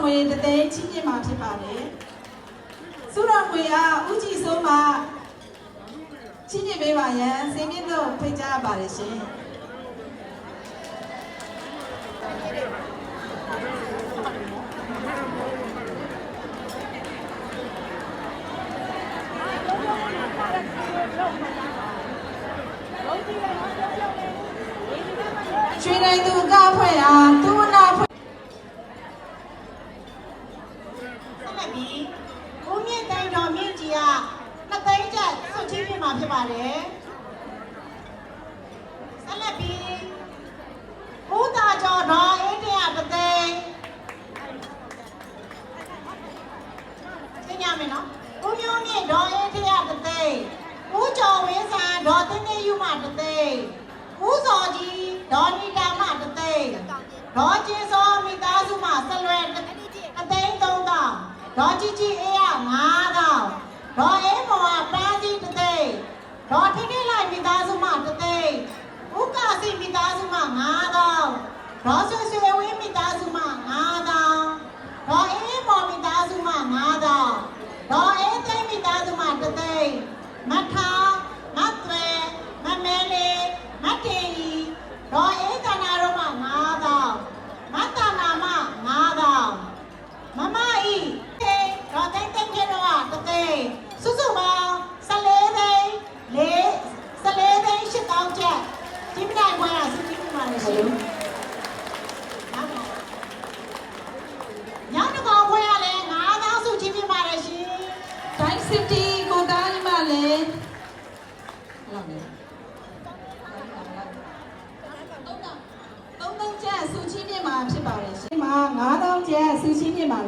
ငွေတသိန်းချင်းချင်းမှာဖြစ်ပါတယ်စုတော်ငွေအားဦးကြည်စိုးမှာချင်းချင်းပေးပါရန်စင်မြင့်တို့ဖိတ်ကြားပါတယ်ရှင်ရွှေနိုင်သူကဖွဲ့အားသူဝနာဖွဲ့ဆက်လက်ပြီးဦးမြင့်တိုင်းတော်မြင့်ကြီးက2သိန်းကျပ်ဆွတ်ချင်းပြမှာဖြစ်ပါတယ်ဆက်လက်ပြီးဦးသာကျော်တော်အေးတရား1သိန်းသိရမယ်နော်ဦးမျိုးမြင့်တော်အေးတရား1သိန်းဦးကျော်ဝင်းစံတော်သိန်းနေယူမှ1သိန်းဦးစောကြီးဒေါ်နီတာမှ1သိန်းဒေါ်ကျင်းစောမိသားစုမှဆက်လွယ်1သိန်း3တောင်ဒေါ်ကြီးကြီးအေးရ9တောင်ဒေါ်အေးမော်ကပန်းကြီး1သိန်းဒေါ်ထိထိလိုက်မိသားစုမှ1သိန်းဦးကာစီမိသားစုမှ9တောင်ဒေါ်ဆွေဆွေဝင်းမိသားစုမှ9တောင်ဒေါ်အေးမော်မိသားစုမှ9တောင်ဒေါ်အေးသိန်းမိသားစုမှ1သိန်းမထာမသွဲမမဲလေးမတေရီဒေါ်အေးတနာတို့မှ9တောင်မတနာမှ9တောင်မမဤဒေါ်သိန်းသိန်းကျတော့1သိန်းစုစုပေါင်း14သိန်း14သိန်း8တောင်ကျပ်ဒီမနိုင်ခွဲရစုကြည့်ပြပါလေရှင်ညောင်းတစ်ကောင်ခွဲရလဲ9တောင်စုကြည့်ပြပါလေရှင်တိုင်းစစ်တီကိုသားကြီးမှလည်းဟုတ်တယ်3,000ကျပ်စုချင်းပြမှာဖြစ်ပါတယ်ရှင်မှာ9,000ကျပ်စုချင်းပြမှာ